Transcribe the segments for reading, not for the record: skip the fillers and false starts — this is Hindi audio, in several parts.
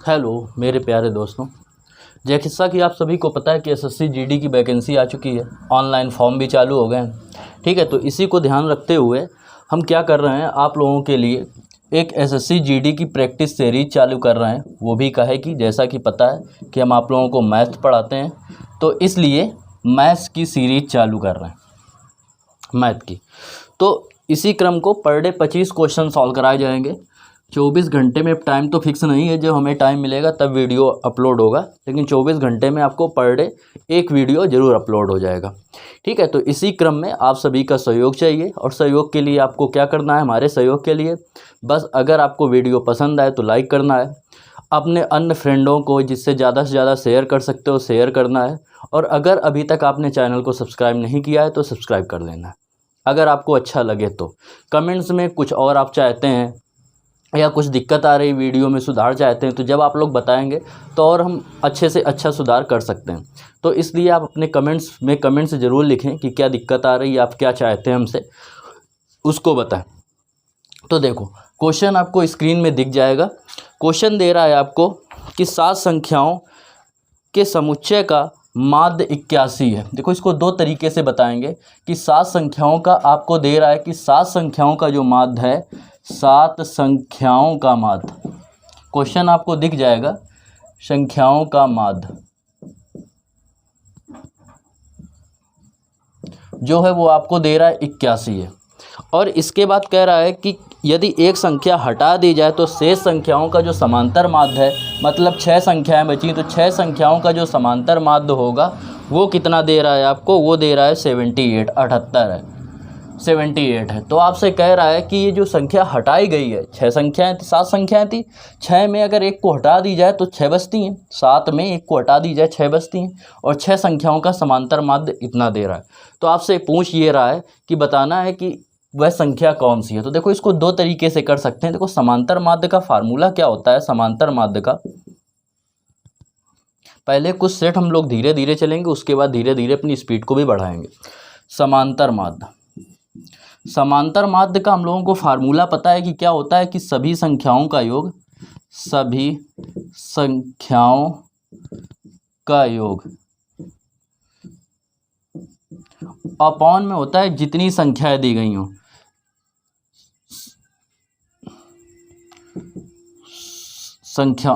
हेलो मेरे प्यारे दोस्तों, जैसा कि आप सभी को पता है कि एसएससी जीडी की वैकेंसी आ चुकी है। ऑनलाइन फॉर्म भी चालू हो गए हैं। ठीक है, तो इसी को ध्यान रखते हुए हम क्या कर रहे हैं, आप लोगों के लिए एक एसएससी जीडी की प्रैक्टिस सीरीज चालू कर रहे हैं। वो भी कहे कि जैसा कि पता है कि हम आप लोगों को मैथ पढ़ाते हैं, तो इसलिए मैथ्स की सीरीज चालू कर रहे हैं, मैथ की। तो इसी क्रम को पर डे 25 क्वेश्चन सॉल्व कराए जाएंगे। 24 घंटे में टाइम तो फिक्स नहीं है, जब हमें टाइम मिलेगा तब वीडियो अपलोड होगा, लेकिन 24 घंटे में आपको पर डे एक वीडियो ज़रूर अपलोड हो जाएगा। ठीक है, तो इसी क्रम में आप सभी का सहयोग चाहिए, और सहयोग के लिए आपको क्या करना है, हमारे सहयोग के लिए बस अगर आपको वीडियो पसंद आए तो लाइक करना है, अपने अन्य फ्रेंडों को जिससे ज़्यादा से ज़्यादा शेयर कर सकते हो शेयर करना है, और अगर अभी तक आपने चैनल को सब्सक्राइब नहीं किया है तो सब्सक्राइब कर लेना है। अगर आपको अच्छा लगे तो कमेंट्स में कुछ और आप चाहते हैं या कुछ दिक्कत आ रही वीडियो में सुधार चाहते हैं, तो जब आप लोग बताएंगे तो और हम अच्छे से अच्छा सुधार कर सकते हैं। तो इसलिए आप अपने कमेंट्स ज़रूर लिखें कि क्या दिक्कत आ रही है, आप क्या चाहते हैं हमसे, उसको बताएं। तो देखो, क्वेश्चन आपको स्क्रीन में दिख जाएगा। क्वेश्चन दे रहा है आपको कि 7 संख्याओं के समुच्चय का माध्य 81 है। देखो, इसको दो तरीके से बताएंगे कि 7 संख्याओं का आपको दे रहा है कि 7 संख्याओं का जो माध्य है, 7 संख्याओं का माध्य, क्वेश्चन आपको दिख जाएगा, संख्याओं का माध्य जो है वो आपको दे रहा है 81 है। और इसके बाद कह रहा है कि यदि एक संख्या हटा दी जाए तो शेष संख्याओं का जो समांतर माध्य है, मतलब 6 संख्याएं बची, तो 6 संख्याओं का जो समांतर माध्य होगा वो कितना दे रहा है आपको, वो दे रहा है 78, 78 है, 78 है। तो आपसे कह रहा है कि ये जो संख्या हटाई गई है, 6 संख्याएं थी, 7 संख्याएं थी, 6 में अगर एक को हटा दी जाए तो 6 बचती हैं, 7 में एक को हटा दी जाए 6 बचती हैं, और 6 संख्याओं का समांतर माध्य इतना दे रहा है। तो आपसे पूछ ये रहा है कि बताना है कि वह संख्या कौन सी है। तो देखो, इसको दो तरीके से कर सकते हैं। देखो, समांतर माध्य का फार्मूला क्या होता है, समांतर माध्य का, पहले कुछ सेट हम लोग धीरे धीरे चलेंगे, उसके बाद धीरे धीरे अपनी स्पीड को भी बढ़ाएंगे। समांतर माध्य का हम लोगों को फार्मूला पता है कि क्या होता है, कि सभी संख्याओं का योग अपॉन में होता है जितनी संख्याएं दी गई हों,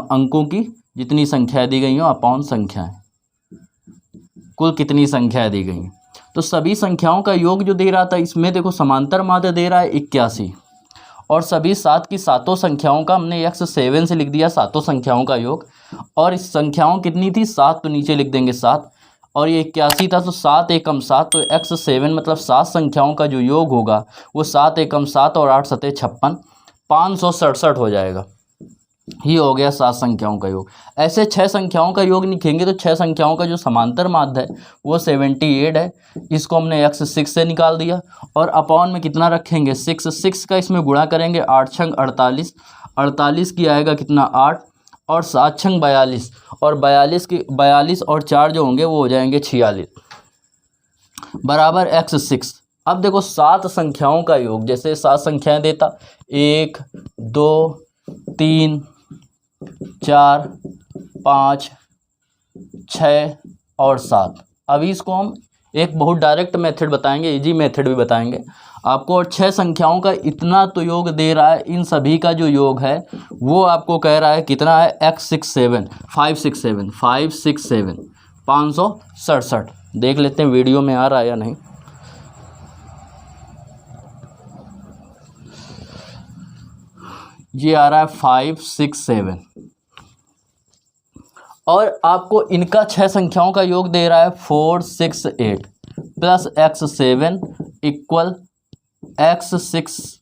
अंकों की जितनी संख्याएं दी गई हों अपॉन संख्याएं, कुल कितनी संख्याएं दी गई हैं। तो सभी संख्याओं का योग जो दे रहा था, इसमें देखो समांतर माध्य दे रहा है 81, और सभी 7 की सातों संख्याओं का हमने x7 से लिख दिया, सातों संख्याओं का योग। और इस संख्याओं कितनी थी, 7, तो नीचे लिख देंगे 7, और ये 81 था, तो 7 एकम 7, तो x7 मतलब 7 संख्याओं का जो योग होगा वो 7 एकम 7 और 8 सते 56, 567 हो जाएगा। ये हो गया 7 संख्याओं का योग। ऐसे 6 संख्याओं का योग लिखेंगे तो 6 संख्याओं का जो समांतर माध्य है वो 78 है, इसको हमने x6 से निकाल दिया, और अपॉन में कितना रखेंगे, 6 का इसमें गुणा करेंगे, 8 छंग 48, 48 की आएगा कितना 8, और 7 छंग 42, और 42 और 4 जो होंगे वो हो जाएंगे 46 बराबर x6। अब देखो, 7 संख्याओं का योग, जैसे 7 संख्याएं देता, 1 2 3 4 5 6 और 7। अभी इसको हम एक बहुत डायरेक्ट मेथड बताएंगे, इजी मेथड भी बताएंगे आपको। और 6 संख्याओं का इतना तो योग दे रहा है, इन सभी का जो योग है वो आपको कह रहा है कितना है, x67 567 567। देख लेते हैं वीडियो में आ रहा है या नहीं। ये आ रहा है 567, और आपको इनका 6 संख्याओं का योग दे रहा है 468 प्लस x7 इक्वल x6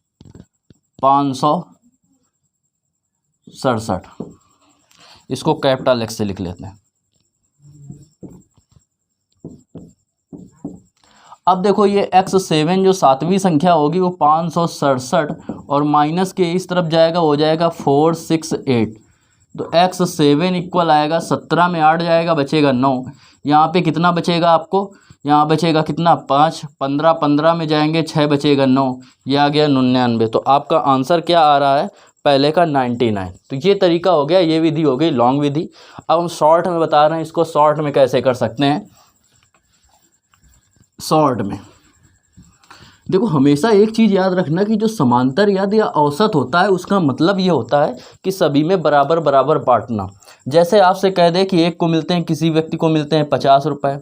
567। इसको कैपिटल X से लिख लेते हैं। अब देखो, ये x7 जो 7वीं संख्या होगी वो 567, और माइनस के इस तरफ जाएगा, हो जाएगा 468, तो x7 इक्वल आएगा 17 में 8 जाएगा, बचेगा 9। यहाँ पे कितना बचेगा आपको, यहाँ बचेगा कितना 5, 15 में जाएंगे 6 बचेगा 9, यह आ गया 99। तो आपका आंसर क्या आ रहा है पहले का 99। तो ये तरीका हो गया, ये विधि हो गई लॉन्ग विधि। अब हम शॉर्ट में बता रहे हैं, इसको शॉर्ट में कैसे कर सकते हैं। शॉर्ट में देखो, हमेशा एक चीज़ याद रखना कि जो समांतर याद या औसत होता है उसका मतलब ये होता है कि सभी में बराबर बराबर बांटना। जैसे आपसे कह दे कि एक को मिलते हैं, किसी व्यक्ति को मिलते हैं 50 रुपये,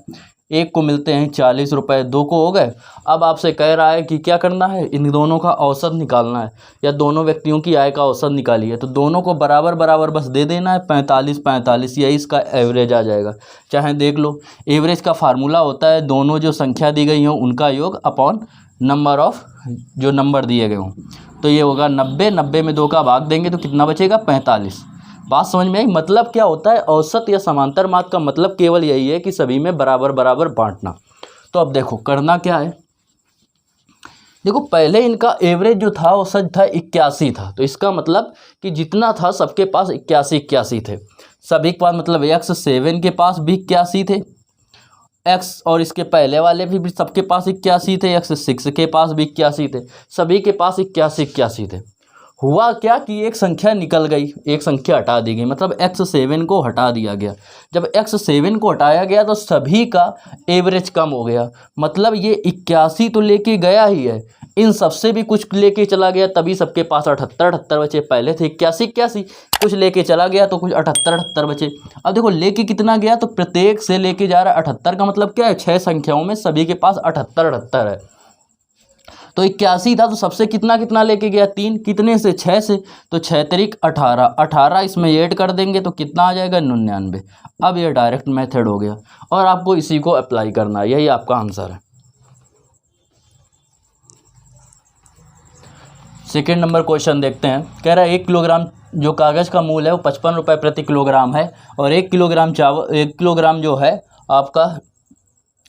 एक को मिलते हैं 40 रुपये, दो को हो गए। अब आपसे कह रहा है कि क्या करना है, इन दोनों का औसत निकालना है, या दोनों व्यक्तियों की आय का औसत निकालिए। तो दोनों को बराबर बराबर बस दे देना है, 45 45, यही इसका एवरेज आ जाएगा। चाहे देख लो, एवरेज का फार्मूला होता है दोनों जो संख्या दी गई हों उनका योग अपॉन नंबर ऑफ जो नंबर दिए गए हों। तो ये होगा 90, 90 में 2 का भाग देंगे तो कितना बचेगा, 45। बात समझ में आई। मतलब क्या होता है, औसत या समांतर माध्य का मतलब केवल यही है कि सभी में बराबर बराबर बांटना। तो अब देखो करना क्या है। देखो पहले इनका एवरेज जो था औसत था 81 था, तो इसका मतलब कि जितना था सबके पास 81 थे। सभी के पास मतलब X7 के पास भी 81 थे, X और इसके पहले वाले भी सबके पास 81 थे, X6 के पास भी 81 थे, सभी के पास 81 थे। हुआ क्या कि एक संख्या निकल गई, एक संख्या हटा दी गई, मतलब X7 को हटा दिया गया। जब X7 को हटाया गया तो सभी का एवरेज कम हो गया। मतलब ये 81 तो लेके गया ही है, इन सबसे भी कुछ लेके चला गया, तभी सबके पास 78 बचे। पहले थे 81, कुछ लेके चला गया तो कुछ 78 बचे। अब देखो लेके कितना गया, तो प्रत्येक से लेके जा रहा है 78 का मतलब क्या है, 6 संख्याओं में सभी के पास 78 है। तो 81 था तो सबसे कितना कितना लेके गया, 3, कितने से, 6 से, तो 6 तरीक 18, 18 इसमें ऐड कर देंगे तो कितना आ जाएगा, 99। अब ये डायरेक्ट मेथड हो गया और आपको इसी को अप्लाई करना है, यही आपका आंसर है। सेकेंड नंबर क्वेश्चन देखते हैं। कह रहा है 1 किलोग्राम जो कागज़ का मूल्य है वो 55 रुपये प्रति किलोग्राम है, और 1 किलोग्राम चावल, 1 किलोग्राम जो है आपका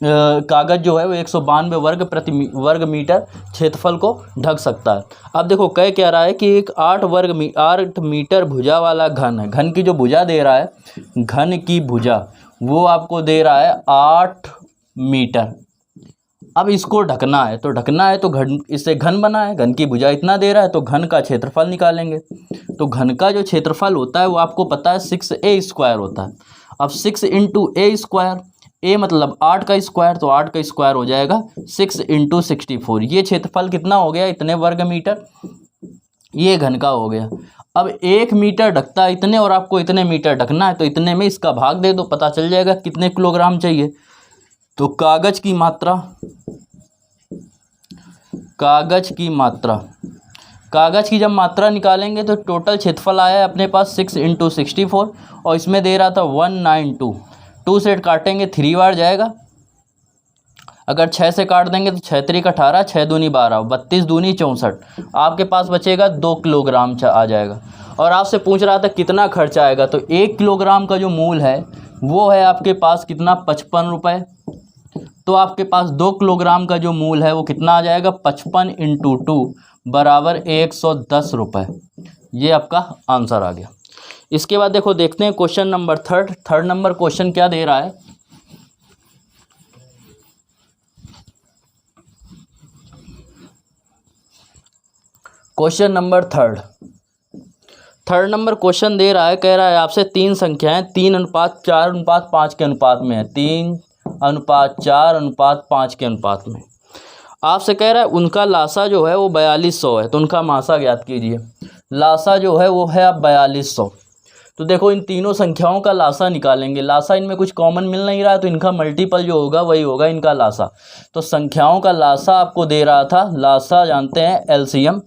कागज़ जो है वो 192 वर्ग मीटर क्षेत्रफल को ढक सकता है। अब देखो कह क्या रहा है कि एक 8 मीटर भुजा वाला घन है। घन की जो भुजा दे रहा है, घन की भुजा वो आपको दे रहा है 8 मीटर। अब इसको ढकना है, तो ढकना है तो घन, इससे घन बना है, घन की भुजा इतना दे रहा है तो घन का क्षेत्रफल निकालेंगे। तो घन का जो क्षेत्रफल होता है वो आपको पता है 6a² होता है। अब 6 × a², a मतलब 8 का स्क्वायर, तो 8 का स्क्वायर हो जाएगा 6 × 64। ये क्षेत्रफल कितना हो गया, इतने वर्ग मीटर, ये घन का हो गया। अब 1 मीटर ढकता है इतने और आपको इतने मीटर ढकना है, तो इतने में इसका भाग दे दो, पता चल जाएगा कितने किलोग्राम चाहिए। तो कागज की मात्रा, कागज की जब मात्रा निकालेंगे तो टोटल क्षेत्रफल आया है अपने पास 6 × 64, और इसमें दे रहा था 192। 2 से काटेंगे 3 बार जाएगा, अगर 6 से काट देंगे तो 6 3 18, 6 दूनी 12, 32 दूनी 64, आपके पास बचेगा 2 किलोग्राम आ जाएगा। और आपसे पूछ रहा था कितना खर्च आएगा, तो 1 किलोग्राम का जो मूल है वो है आपके पास कितना, 55 रुपये। तो आपके पास 2 किलोग्राम का जो मूल है वो कितना आ जाएगा, 55 × 2 बराबर 110 रुपये। ये आपका आंसर आ गया। इसके बाद देखो देखते हैं question number third number question क्या दे रहा है। Question number third number question दे रहा है, कह रहा है आपसे 3 संख्याएं 3:4:5 के अनुपात में है, 3:4:5 के अनुपात में। आपसे कह रहा है उनका लासा जो है वो 4200 है, तो उनका मासा ज्ञात कीजिए। लासा जो है वो है अब 4200। तो देखो इन तीनों संख्याओं का लासा निकालेंगे। लासा इनमें कुछ कॉमन मिल नहीं रहा है, तो इनका मल्टीपल जो होगा वही होगा इनका लासा। तो संख्याओं का लासा आपको दे रहा था, लासा जानते हैं एलसीएम।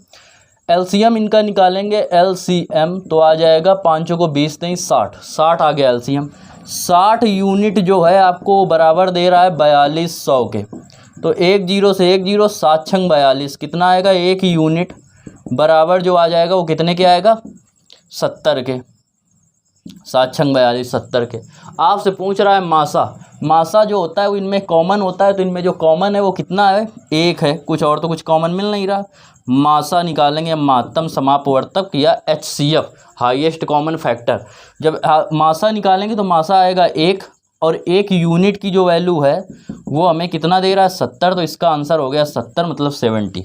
एलसीएम इनका निकालेंगे, एलसीएम तो आ जाएगा 5 को 20 नहीं 60 आ गया एलसीएम। 60 यूनिट जो है आपको बराबर दे रहा है 4200 के। तो 1 0 से 1 0, 7 छंग 42, कितना आएगा, 1 यूनिट बराबर जो आ जाएगा वो कितने के आएगा, 70 के। 7 छंग 42, 70 के। आपसे पूछ रहा है मासा जो होता है वो इनमें कॉमन होता है, तो इनमें जो कॉमन है वो कितना है, 1 है, कुछ और तो कुछ कॉमन मिल नहीं रहा। मासा निकालेंगे महत्तम समापवर्तक या HCF, हाईएस्ट कॉमन फैक्टर। जब मासा निकालेंगे तो मासा आएगा 1, और 1 यूनिट की जो वैल्यू है वो हमें कितना दे रहा है, 70। तो इसका आंसर हो गया 70 मतलब 70।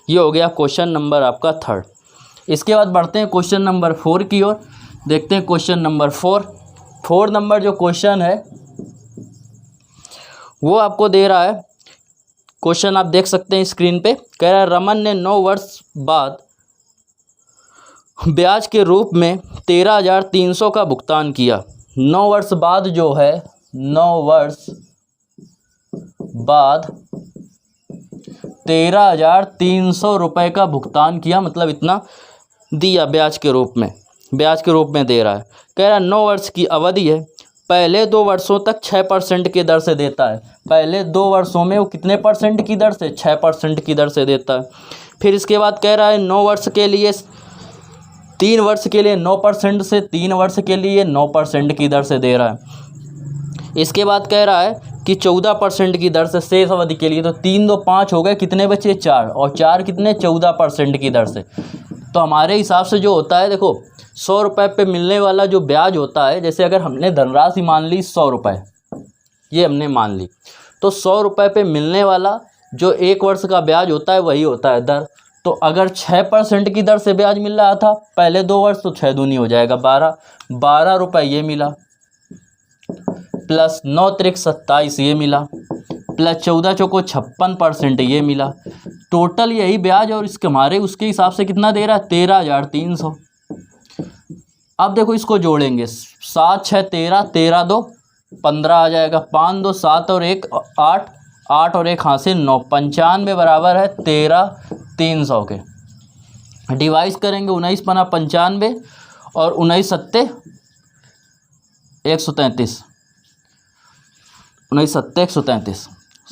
ये हो गया क्वेश्चन नंबर आपका थर्ड। इसके बाद बढ़ते हैं क्वेश्चन नंबर 4 की ओर। देखते हैं क्वेश्चन नंबर 4 नंबर जो क्वेश्चन है वो आपको दे रहा है। क्वेश्चन आप देख सकते हैं स्क्रीन पे। कह रहा है रमन ने 9 वर्ष बाद ब्याज के रूप में 13,300 का भुगतान किया। 9 वर्ष बाद जो है, 9 वर्ष बाद 13,300 रुपये का भुगतान किया, मतलब इतना दिया ब्याज के रूप में दे रहा है। कह रहा है 9 वर्ष की अवधि है, पहले 2 वर्षों तक 6% की दर से देता है। पहले 2 वर्षों में वो कितने परसेंट की दर से? 6% की दर से देता है। फिर इसके बाद कह रहा है 9 वर्ष के लिए 3 वर्ष के लिए 9% से, 3 वर्ष के लिए 9% की दर से दे रहा है। इसके बाद कह रहा है कि 14% की दर से शेष अवधि के लिए। तो 3 2 5 हो गए, कितने बचे? 4, और 4 कितने? 14% की दर से। तो हमारे हिसाब से जो होता है, देखो 100 रुपये पे मिलने वाला जो ब्याज होता है, जैसे अगर हमने धनराशि मान ली 100 रुपये, ये हमने मान ली, तो 100 रुपये पे मिलने वाला जो 1 वर्ष का ब्याज होता है वही होता है दर। तो अगर 6% की दर से ब्याज मिल रहा था पहले 2 वर्ष, तो 6 दूनी हो जाएगा 12 रुपये ये मिला, प्लस 9 त्रिक 27 ये मिला, प्लस 14 चौको 56% ये मिला। टोटल यही ब्याज और इसके हमारे उसके हिसाब से कितना दे रहा है? 13,300। अब देखो इसको जोड़ेंगे, 7 6 13, 13 2 15 आ जाएगा, 5 2 7 और 1 8, 8 और 1 हाथ से 9, 95 बराबर है 13,300 के। डिवाइस करेंगे 19 पना 95 और 19 सत्ते 133, 19 सत्ते 133,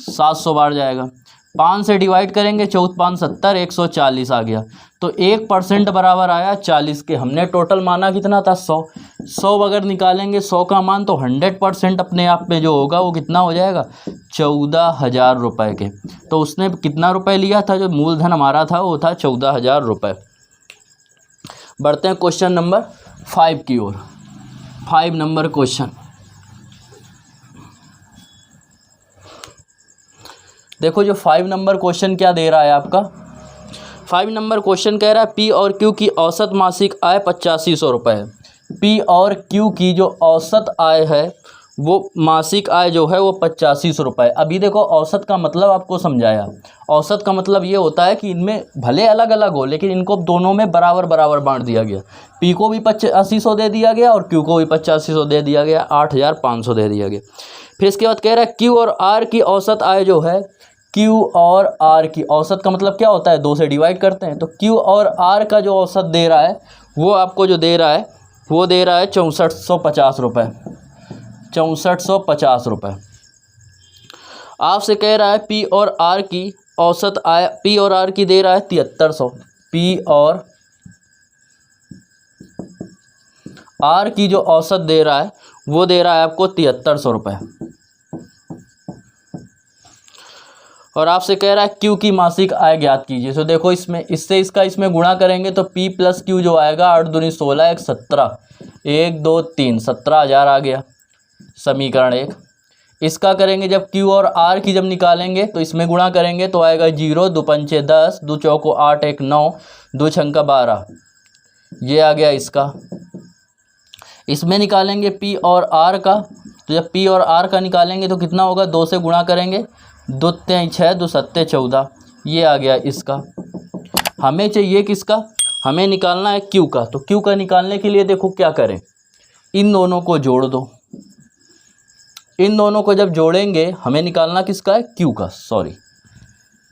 700 बार जाएगा। 5 से डिवाइड करेंगे, 14 5 70, 140 आ गया। तो 1% बराबर आया 40 के। हमने टोटल माना कितना था? 100 अगर निकालेंगे 100 का मान, तो 100% अपने आप में जो होगा वो कितना हो जाएगा? 14,000 रुपये के। तो उसने कितना रुपए लिया था? जो मूलधन हमारा था वो था 14,000 रुपये। बढ़ते हैं क्वेश्चन नंबर 5 की ओर। 5 नंबर क्वेश्चन देखो, जो 5 नंबर क्वेश्चन क्या दे रहा है आपका। 5 नंबर क्वेश्चन कह रहा है पी और क्यू की औसत मासिक आय 8500 रुपये है। पी और क्यू की जो औसत आय है वो मासिक आय जो है वो 8500 रुपये। अभी देखो औसत का मतलब आपको समझाया। औसत का मतलब ये होता है कि इनमें भले अलग अलग हो लेकिन इनको दोनों में बराबर बराबर बांट दिया गया। पी को भी 8500 दे दिया गया और क्यू को भी 8500 दे दिया गया, 8500 दे दिया गया। फिर इसके बाद कह रहा है क्यू और आर की औसत आय जो है, क्यू और आर की औसत का मतलब क्या होता है? 2 से डिवाइड करते हैं। तो क्यू और आर का जो औसत दे रहा है वो आपको जो दे रहा है वो दे रहा है 6450 रुपये, 6450 रुपये। आपसे कह रहा है पी और आर की औसत आय, पी और आर की दे रहा है 7300। पी और आर की जो औसत दे रहा है वो दे रहा है आपको 7300 रुपये। और आपसे कह रहा है क्यू की मासिक आय ज्ञात कीजिए। तो देखो इसमें इससे इसमें गुणा करेंगे तो पी प्लस क्यू जो आएगा 8 दूनी 16, 1 17, 1 2 3, 17,000 आ गया समीकरण 1। इसका करेंगे जब क्यू और आर की जब निकालेंगे तो इसमें गुणा करेंगे तो आएगा 0, 2 पंचे 10, 2 चौको 8, 1 9, 2 छंका 12, ये आ गया इसका। इसमें निकालेंगे पी और आर का, तो जब पी और आर का निकालेंगे तो कितना होगा? 2 से गुणा करेंगे, 2 3 6, 2 7 14, ये आ गया इसका। हमें चाहिए किसका? हमें निकालना है क्यू का। तो क्यू का निकालने के लिए देखो क्या करें, इन दोनों को जोड़ दो। इन दोनों को जब जोड़ेंगे, हमें निकालना किसका है? क्यू का, सॉरी।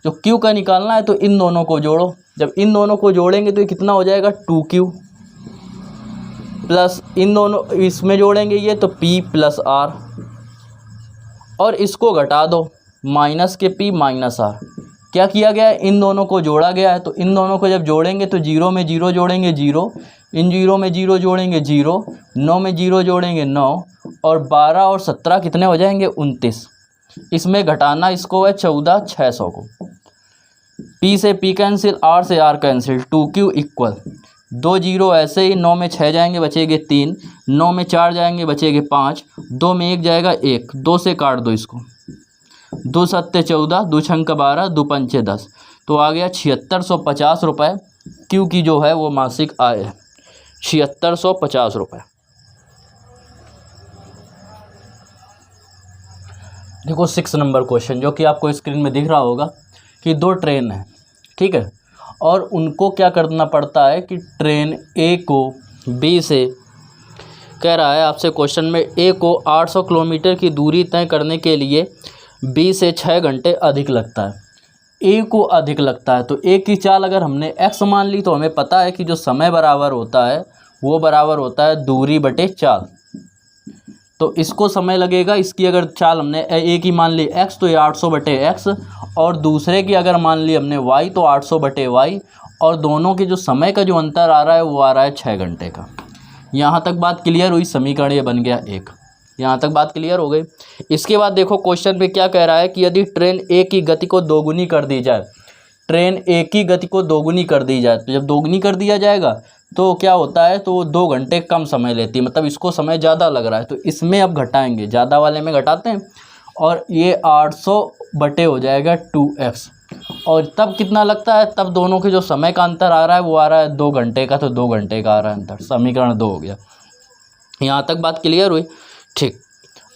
जो क्यू का निकालना है तो इन दोनों को जोड़ो। जब इन दोनों को जोड़ेंगे तो ये कितना हो जाएगा? 2Q प्लस इन दोनों इसमें जोड़ेंगे ये तो P प्लस R, और इसको घटा दो, माइनस के P माइनस R। क्या किया गया है? इन दोनों को जोड़ा गया है। तो इन दोनों को जब जोड़ेंगे तो 0 में 0 जोड़ेंगे 0, इन 0 में 0 जोड़ेंगे 0, 9 में 0 जोड़ेंगे 9, और 12 और 17 कितने हो जाएंगे? 29। इसमें घटाना इसको है 14,600 को। P से P कैंसिल, R से R कैंसिल, 2Q इक्वल 2 0 ऐसे ही, 9 में 6 जाएंगे बचेंगे 3, 9 में 4 जाएंगे बचेंगे 5, 2 में 1 जाएगा 1, 2 से काट दो इसको, 2 7 14, 2 छंक 12, 2 पंचे 10, तो आ गया 7650 रुपये। क्यू की जो है वो मासिक आय है 7650 रुपये। देखो 6 नंबर क्वेश्चन जो कि आपको स्क्रीन में दिख रहा होगा कि 2 ट्रेन है, ठीक है, और उनको क्या करना पड़ता है कि ट्रेन ए को बी से, कह रहा है आपसे क्वेश्चन में, ए को 800 किलोमीटर की दूरी तय करने के लिए बी से 6 घंटे अधिक लगता है। ए को अधिक लगता है तो ए की चाल अगर हमने एक्स मान ली तो हमें पता है कि जो समय बराबर होता है वो बराबर होता है दूरी बटे चाल। तो इसको समय लगेगा, इसकी अगर चाल हमने ए की मान ली एक्स तो ये 800 बटे एक्स, और दूसरे की अगर मान ली हमने वाई तो 800 बटे वाई, और दोनों के जो समय का जो अंतर आ रहा है वो आ रहा है 6 घंटे का। यहाँ तक बात क्लियर हुई, समीकरण ये बन गया 1। यहाँ तक बात क्लियर हो गई। इसके बाद देखो क्वेश्चन पे क्या कह रहा है कि यदि ट्रेन ए की गति को दोगुनी कर दी जाए, ट्रेन ए की गति को दोगुनी कर दी जाए, तो जब दोगुनी कर दिया जाएगा तो क्या होता है, तो 2 घंटे कम समय लेती है, मतलब इसको समय ज़्यादा लग रहा है, तो इसमें अब घटाएंगे, ज़्यादा वाले में घटाते हैं, और ये 800 बटे हो जाएगा 2x, और तब कितना लगता है, तब दोनों के जो समय का अंतर आ रहा है वो आ रहा है 2 घंटे का, तो 2 घंटे का आ रहा है अंतर। समीकरण 2 हो गया। यहाँ तक बात क्लियर हुई, ठीक।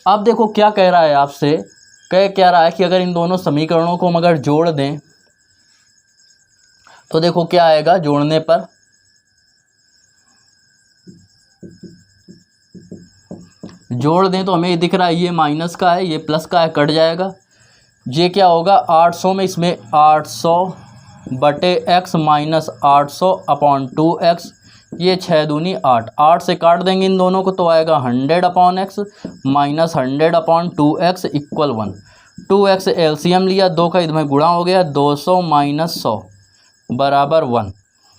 अब देखो क्या कह रहा है आपसे, क्या रहा है कि अगर इन दोनों समीकरणों को हम अगर जोड़ दें तो देखो क्या आएगा जोड़ने पर, जोड़ दें तो हमें ये दिख रहा है ये माइनस का है, ये प्लस का है, कट जाएगा। ये क्या होगा 800 में, इसमें 800 बटे एक्स माइनस 800 अपॉन 2x, ये 6 दूनी 8, 8 से काट देंगे इन दोनों को तो आएगा 100 upon x minus 100 upon 2x equal 1। 2x LCM लिया, 2 का इधर में गुणा हो गया, 200 माइनस 100 बराबर 1।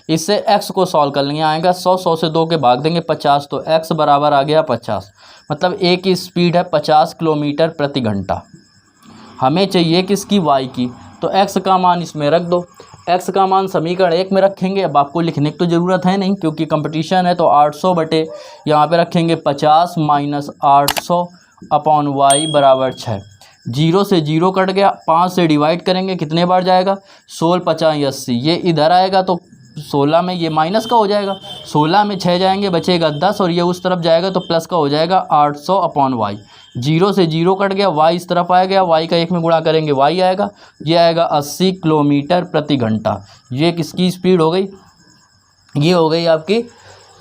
इससे x को सॉल्व कर लेंगे, आएगा 100 से 2 के भाग देंगे 50, तो x बराबर आ गया 50। मतलब a की स्पीड है 50 किलोमीटर प्रति घंटा। हमें चाहिए किसकी, y की, तो x का मान इसमें रख दो। x का मान समीकरण 1 में रखेंगे। अब आपको लिखने की तो ज़रूरत है नहीं क्योंकि कंपटीशन है, तो 800 बटे यहाँ पे रखेंगे 50 माइनस 800 अपॉन y बराबर 6। 0 से 0 कट गया, 5 से डिवाइड करेंगे कितने बार जाएगा, 16 50 80, ये इधर आएगा तो 16 में ये माइनस का हो जाएगा, 16 में 6 जाएंगे बचेगा 10, और ये उस तरफ जाएगा तो प्लस का हो जाएगा 800 अपॉन वाई। 0 से 0 कट गया, y इस तरफ आ गया, y का 1 में गुणा करेंगे y आएगा, ये आएगा 80 किलोमीटर प्रति घंटा। ये किसकी स्पीड हो गई, ये हो गई आपकी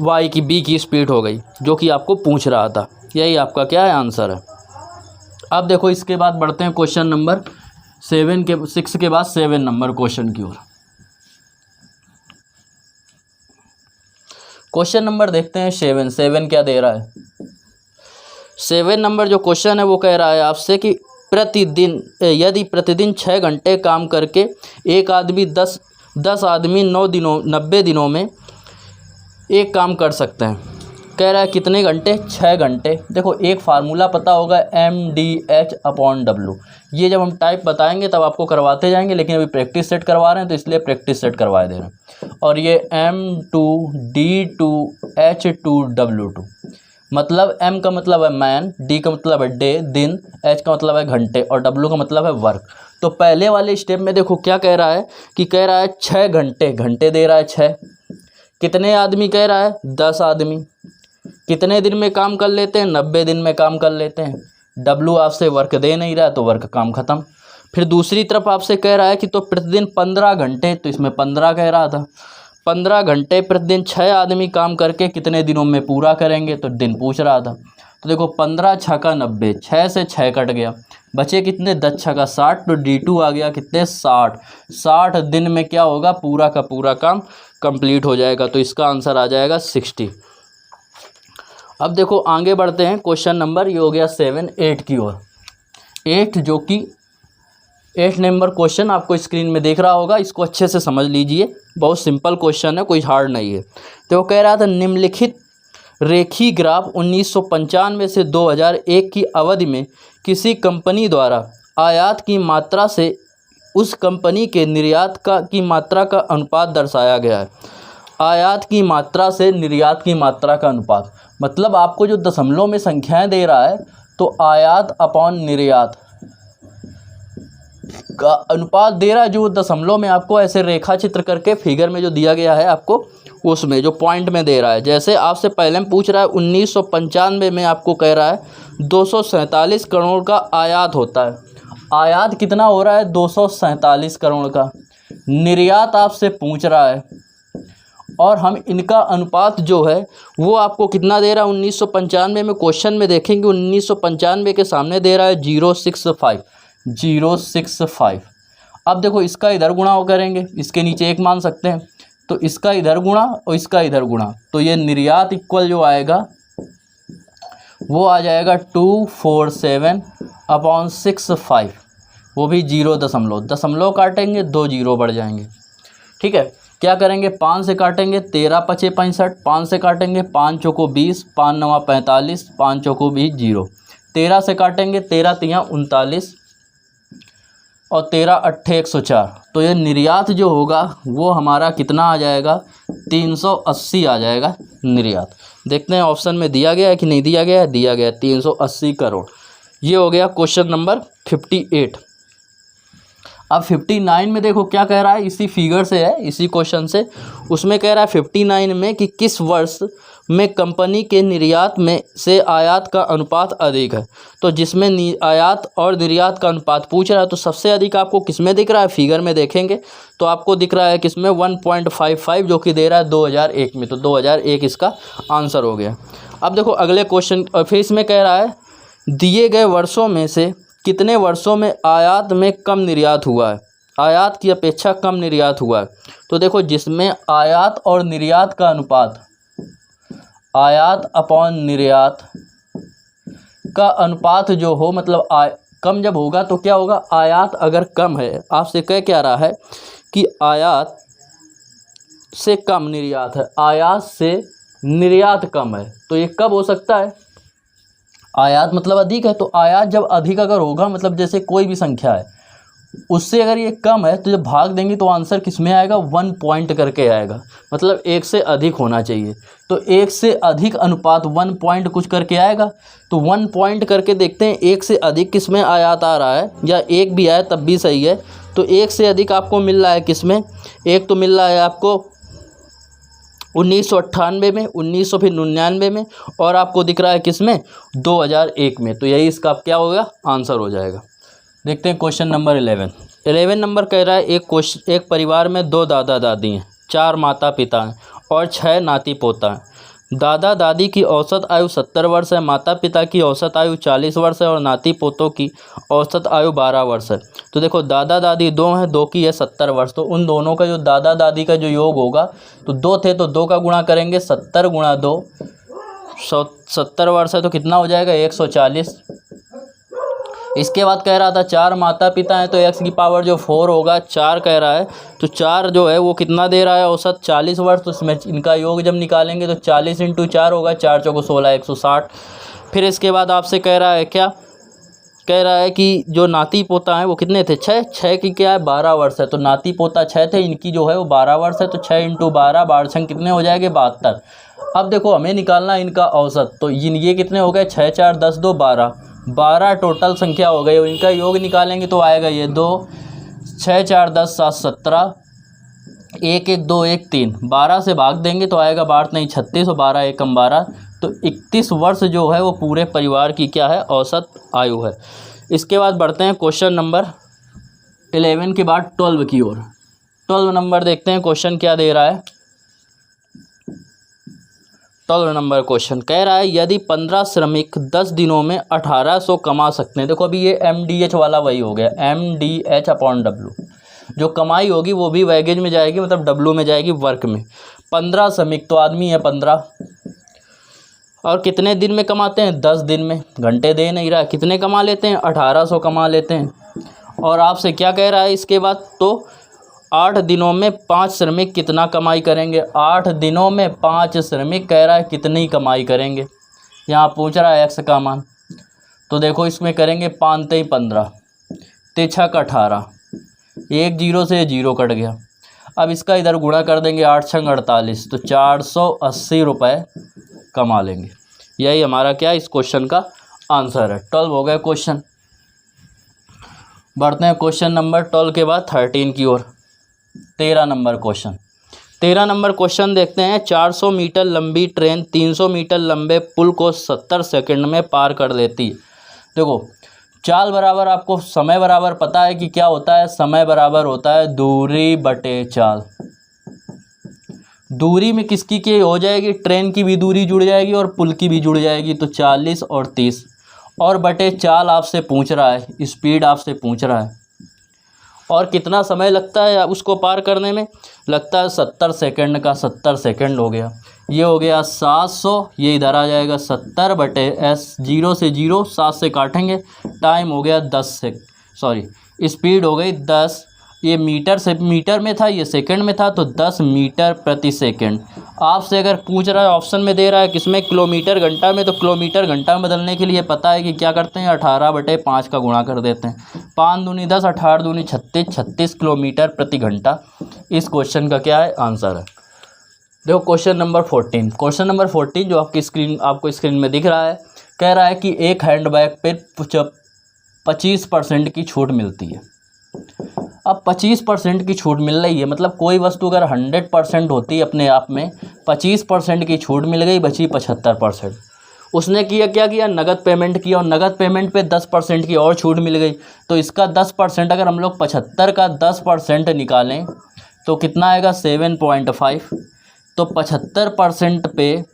y की, b की स्पीड हो गई, जो कि आपको पूछ रहा था। यही आपका क्या है, आंसर है। अब देखो इसके बाद बढ़ते हैं क्वेश्चन नंबर 6 के बाद 7 नंबर क्वेश्चन की ओर। क्वेश्चन नंबर देखते हैं 7 क्या दे रहा है। 7 नंबर जो क्वेश्चन है वो कह रहा है आपसे कि यदि प्रतिदिन 6 घंटे काम करके एक आदमी 10 आदमी 90 दिनों में एक काम कर सकते हैं। कह रहा है कितने घंटे, 6 घंटे। देखो एक फार्मूला पता होगा MDH/W, ये जब हम टाइप बताएंगे तब आपको करवाते जाएंगे, लेकिन अभी प्रैक्टिस सेट करवा रहे हैं तो इसलिए प्रैक्टिस सेट करवा दे रहे हैं। और ये M2D2H2W2, मतलब M का मतलब है मैन, D का मतलब है डे दिन, H का मतलब है घंटे, और W का मतलब है वर्क। तो पहले वाले स्टेप में देखो क्या कह रहा है कि कह रहा है 6 घंटे दे रहा है 6, कितने आदमी कह रहा है 10 आदमी, कितने दिन में काम कर लेते हैं, 90 दिन में काम कर लेते हैं। W आपसे वर्क दे नहीं रहा तो वर्क काम ख़त्म। फिर दूसरी तरफ आपसे कह रहा है कि तो प्रतिदिन 15 घंटे, तो इसमें 15 कह रहा था, 15 घंटे प्रतिदिन 6 आदमी काम करके कितने दिनों में पूरा करेंगे, तो दिन पूछ रहा था। तो देखो 15 छक्का 90, 6 से 6 कट गया, बचे कितने 10 छक्का 60, तो D2 आ गया कितने 60 दिन में क्या होगा, पूरा का पूरा काम कंप्लीट हो जाएगा। तो इसका आंसर आ जाएगा 60। अब देखो आगे बढ़ते हैं क्वेश्चन नंबर, ये हो गया 8 की ओर। 8 जो कि 8 नंबर क्वेश्चन आपको स्क्रीन में देख रहा होगा, इसको अच्छे से समझ लीजिए, बहुत सिंपल क्वेश्चन है, कोई हार्ड नहीं है। तो वो कह रहा था निम्नलिखित रेखी ग्राफ 1995 से 2001 की अवधि में किसी कंपनी द्वारा आयात की मात्रा से उस कंपनी के निर्यात की मात्रा का अनुपात दर्शाया गया है। आयात की मात्रा से निर्यात की मात्रा का अनुपात, मतलब आपको जो दशमलव में संख्याएं दे रहा है तो आयात अपॉन निर्यात, का अनुपात दे रहा है, जो दशमलव में आपको ऐसे रेखा चित्र करके फिगर में जो दिया गया है आपको, उसमें जो पॉइंट में दे रहा है। जैसे आपसे पहले में पूछ रहा है 1995 में आपको कह रहा है 247 करोड़ का आयात होता है। आयात कितना हो रहा है? 247 करोड़ का। निर्यात आपसे पूछ रहा है और हम इनका अनुपात जो है वो आपको कितना दे रहा है 1995 में। क्वेश्चन में देखेंगे 1995 के सामने दे रहा है 065। अब देखो इसका इधर गुणा करेंगे, इसके नीचे एक मान सकते हैं, तो इसका इधर गुणा और इसका इधर गुणा, तो ये निर्यात इक्वल जो आएगा वो आ जाएगा 247/65, वो भी 0 दशमलव काटेंगे, 2 जीरो बढ़ जाएंगे। ठीक है, क्या करेंगे? 5 से काटेंगे 13 पचे 65, 5 से काटेंगे 5 चौको 20, 5 नवा 45, 5 चौको 20 0। 13 से काटेंगे 13 तियाँ 39 और 13 अट्ठे 104। तो ये निर्यात जो होगा वो हमारा कितना आ जाएगा? 380 आ जाएगा निर्यात। देखते हैं ऑप्शन में दिया गया है कि नहीं दिया गया है। दिया गया है 380 करोड़। ये हो गया क्वेश्चन नंबर 58। अब 59 में देखो क्या कह रहा है, इसी फिगर से है, इसी क्वेश्चन से। उसमें कह रहा है 59 में कि किस वर्ष में कंपनी के निर्यात में से आयात का अनुपात अधिक है। तो जिसमें आयात और निर्यात का अनुपात पूछ रहा है, तो सबसे अधिक आपको किसमें दिख रहा है? फिगर में देखेंगे तो आपको दिख रहा है किसमें? 1.55, जो कि दे रहा है 2001 में। तो 2001 इसका आंसर हो गया। अब देखो अगले क्वेश्चन, और फिर इसमें कह रहा है दिए गए वर्षों में से कितने वर्षों में आयात में कम निर्यात हुआ है, आयात की अपेक्षा कम निर्यात हुआ है। तो देखो जिसमें आयात और निर्यात का अनुपात, आयात अपॉन निर्यात का अनुपात जो हो, मतलब कम जब होगा तो क्या होगा? आयात अगर कम है, आपसे कह क्या रहा है कि आयात से कम निर्यात है, आयात से निर्यात कम है, तो ये कब हो सकता है? आयात मतलब अधिक है, तो आयात जब अधिक अगर होगा, मतलब जैसे कोई भी संख्या है उससे अगर ये कम है, तो जब भाग देंगे तो आंसर किस में आएगा? 1 पॉइंट करके आएगा, मतलब 1 से अधिक होना चाहिए। तो 1 से अधिक अनुपात 1 पॉइंट कुछ करके आएगा। तो 1 पॉइंट करके देखते हैं 1 से अधिक किस में आयात आ रहा है, या 1 भी आए तब भी सही है। तो 1 से अधिक आपको मिल रहा है किस में? एक तो मिल रहा है आपको 1998 में, 1999 में, और आपको दिख रहा है किस में? 2001 में। तो यही इसका क्या होगा? आंसर हो जाएगा। देखते हैं क्वेश्चन नंबर 11 नंबर कह रहा है एक परिवार में 2 दादा दादी हैं, 4 माता पिता हैं और 6 नाती पोता हैं। दादा दादी की औसत आयु 70 वर्ष है, माता पिता की औसत आयु 40 वर्ष है और नाती पोतों की औसत आयु 12 वर्ष है। तो देखो दादा दादी 2 हैं, 2 की है 70 वर्ष, तो उन दोनों का जो दादा दादी का जो योग होगा, तो 2 थे तो 2 का गुणा करेंगे, 70 गुणा 2, 70 वर्ष है तो कितना हो जाएगा? 140। इसके बाद कह रहा था 4 माता पिता हैं, तो x की पावर जो 4 होगा, 4 कह रहा है, तो 4 जो है वो कितना दे रहा है? औसत 40 वर्ष। तो इसमें इनका योग जब निकालेंगे तो 40 × 4 होगा, 4 चौको 16, 160। फिर इसके बाद आपसे कह रहा है क्या? कह रहा है कि जो नाती पोता हैं वो कितने थे? 6 की क्या है? 12 वर्ष है। तो नाती पोता 6 थे, इनकी जो है वो 12 वर्ष है। तो 6 × 12, 12 कितने हो जाएंगे? 72। अब देखो हमें निकालना इनका औसत, तो ये कितने हो गए? 6 4 10 2 12 टोटल संख्या हो गई। इनका योग निकालेंगे तो आएगा ये 2, 6 4 10 7 17, 1 1 2 1 3, 12 से भाग देंगे तो आएगा 12 नहीं 36 और 12 एकम 12, तो 31 वर्ष जो है वो पूरे परिवार की क्या है? औसत आयु है। इसके बाद बढ़ते हैं क्वेश्चन नंबर 11 के बाद 12 की ओर। 12 नंबर देखते हैं क्वेश्चन क्या दे रहा है। 12 नंबर क्वेश्चन कह रहा है यदि 15 श्रमिक 10 दिनों में 1800 कमा सकते हैं। देखो अभी ये MDH वाला वही हो गया, MDH/W। जो कमाई होगी वो भी वैगेज में जाएगी, मतलब W में जाएगी, वर्क में। 15 श्रमिक तो आदमी है 15, और कितने दिन में कमाते हैं? 10 दिन में। घंटे दे नहीं रहा, कितने कमा लेते हैं? 1800 कमा लेते हैं। और आपसे क्या कह रहा है इसके बाद? तो 8 दिनों में 5 श्रमिक कितना कमाई करेंगे? 8 दिनों में 5 श्रमिक कह रहा है कितनी कमाई करेंगे। यहाँ पूछ रहा है x का मान, तो देखो इसमें करेंगे 5 × 15, 6 × 18, 1 0 से 0 कट गया। अब इसका इधर गुणा कर देंगे, 8 6 48, तो 480 रुपये कमा लेंगे। यही हमारा क्या इस क्वेश्चन का आंसर है। 12 हो गया क्वेश्चन। बढ़ते हैं क्वेश्चन नंबर 12 के बाद 13 की ओर। 13 नंबर क्वेश्चन देखते हैं। 400 मीटर लंबी ट्रेन 300 मीटर लंबे पुल को 70 सेकंड में पार कर लेती है। देखो, चाल बराबर आपको समय बराबर पता है कि क्या होता है, समय बराबर होता है दूरी बटे चाल। दूरी में किसकी की हो जाएगी, ट्रेन की भी दूरी जुड़ जाएगी और पुल की भी जुड़ जाएगी, तो 40 और 30 और बटे चाल आपसे पूछ रहा है, स्पीड आपसे पूछ रहा है। और कितना समय लगता है उसको पार करने में, लगता है 70 सेकंड का। 70 सेकंड हो गया, ये हो गया 700, ये इधर आ जाएगा 70 बटे एस, 0 से 0 7 से काटेंगे, टाइम हो गया 10 से स्पीड हो गई 10। ये मीटर से मीटर में था, ये सेकंड में था, तो 10 मीटर प्रति सेकंड। आपसे अगर पूछ रहा है, ऑप्शन में दे रहा है किसमें, किलोमीटर घंटा में, तो किलोमीटर घंटा में बदलने के लिए पता है कि क्या करते हैं, 18 बटे 5 का गुणा कर देते हैं। 5 दूनी 10, 18 दूनी 36, 36 किलोमीटर प्रति घंटा इस क्वेश्चन का क्या है, आंसर है। देखो क्वेश्चन नंबर 14 जो आपको स्क्रीन में दिख रहा है, कह रहा है कि एक हैंडबैग पे 25% की छूट मिलती है। अब 25% की छूट मिल रही है, मतलब कोई वस्तु अगर 100% होती है अपने आप में, 25% की छूट मिल गई, बची 75%। उसने क्या किया, नगद पेमेंट किया, और नगद पेमेंट पे 10% की और छूट मिल गई। तो इसका 10%, अगर हम लोग 75 का 10% निकालें तो कितना आएगा, 7.5। तो 75% पे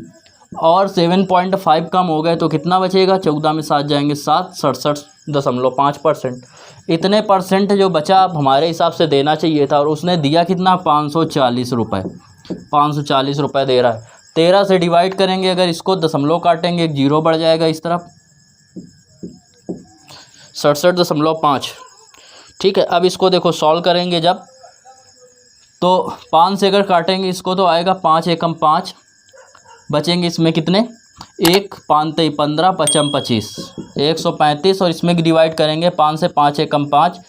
और 7.5 कम हो गए तो कितना बचेगा, 14 में 7 जाएंगे 7, 67.5%। इतने परसेंट जो बचा आप हमारे हिसाब से देना चाहिए था, और उसने दिया कितना, 540 रुपये। 540 रुपये दे रहा है। 13 से डिवाइड करेंगे, अगर इसको दशमलव काटेंगे, एक जीरो बढ़ जाएगा इस तरफ, 67.5। ठीक है, अब इसको देखो सॉल्व करेंगे जब, तो 5 से अगर काटेंगे इसको तो आएगा 5 एकम 5, बचेंगे इसमें कितने, 1 5 3 15 5 25 135, और इसमें डिवाइड करेंगे 5 से, 5 एकम 5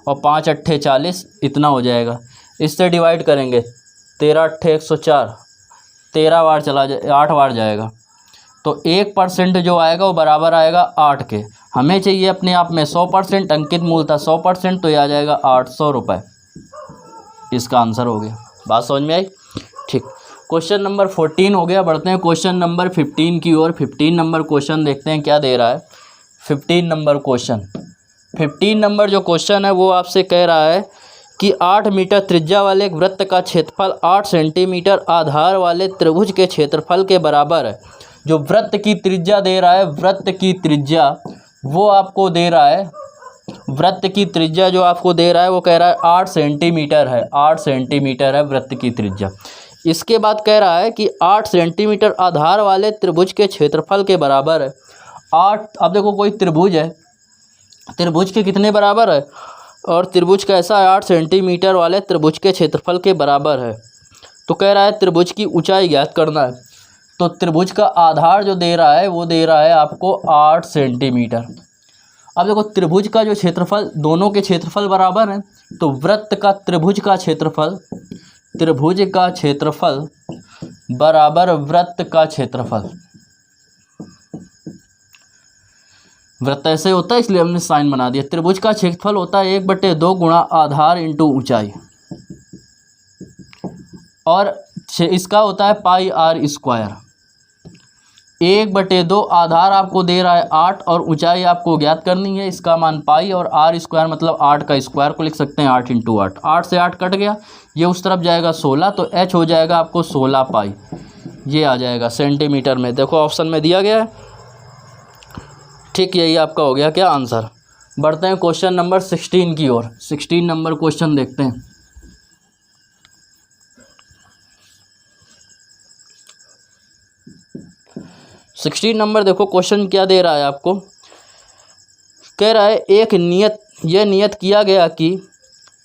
और 5 अट्ठे 40, इतना हो जाएगा। इससे डिवाइड करेंगे 13 अट्ठे 104, 13 बार चला जाए, 8 बार जाएगा, तो 1% जो आएगा वो बराबर आएगा 8 के। हमें चाहिए अपने आप में 100%, अंकित मूल था 100%, तो ये आ जाएगा 800 रुपये। इसका आंसर हो गया। बात समझ में आई? ठीक, क्वेश्चन नंबर 14 हो गया। बढ़ते हैं क्वेश्चन नंबर 15 की ओर। 15 नंबर क्वेश्चन देखते हैं क्या दे रहा है। 15 नंबर जो क्वेश्चन है वो आपसे कह रहा है कि 8 मीटर त्रिज्या वाले एक वृत्त का क्षेत्रफल 8 सेंटीमीटर आधार वाले त्रिभुज के क्षेत्रफल के बराबर है। जो वृत्त की त्रिज्या दे रहा है, वृत्त की त्रिज्या वो आपको दे रहा है, वृत्त की त्रिज्या जो आपको दे रहा है वो कह रहा है 8 सेंटीमीटर है। 8 सेंटीमीटर है वृत्त की त्रिज्या। इसके बाद कह रहा है कि 8 सेंटीमीटर आधार वाले त्रिभुज के क्षेत्रफल के बराबर है। 8, अब देखो कोई त्रिभुज है, त्रिभुज के कितने बराबर है, और त्रिभुज कैसा है, 8 सेंटीमीटर वाले त्रिभुज के क्षेत्रफल के बराबर है। तो कह रहा है त्रिभुज की ऊंचाई ज्ञात करना है। तो त्रिभुज का आधार जो दे रहा है वो दे रहा है आपको 8 सेंटीमीटर। अब देखो त्रिभुज का जो क्षेत्रफल, दोनों के क्षेत्रफल बराबर हैं, तो वृत्त का त्रिभुज का क्षेत्रफल बराबर वृत्त का क्षेत्रफल। वृत्त ऐसे होता है इसलिए हमने साइन बना दिया। त्रिभुज का क्षेत्रफल होता है 1/2 गुणा आधार इंटू ऊंचाई, और इसका होता है पाई आर स्क्वायर। 1/2 आधार आपको दे रहा है 8 और ऊंचाई आपको ज्ञात करनी है, इसका मान पाई, और आर स्क्वायर मतलब 8 का स्क्वायर को लिख सकते हैं 8 इंटू 8। 8 से 8 कट गया, ये उस तरफ जाएगा 16, तो एच हो जाएगा आपको 16 पाई। ये आ जाएगा सेंटीमीटर में, देखो ऑप्शन में दिया गया है। ठीक, यही आपका हो गया क्या, आंसर। बढ़ते हैं क्वेश्चन नंबर 16 की ओर। 16 नंबर क्वेश्चन देखते हैं। सिक्सटीन नंबर देखो क्वेश्चन क्या दे रहा है आपको। कह रहा है यह नियत किया गया कि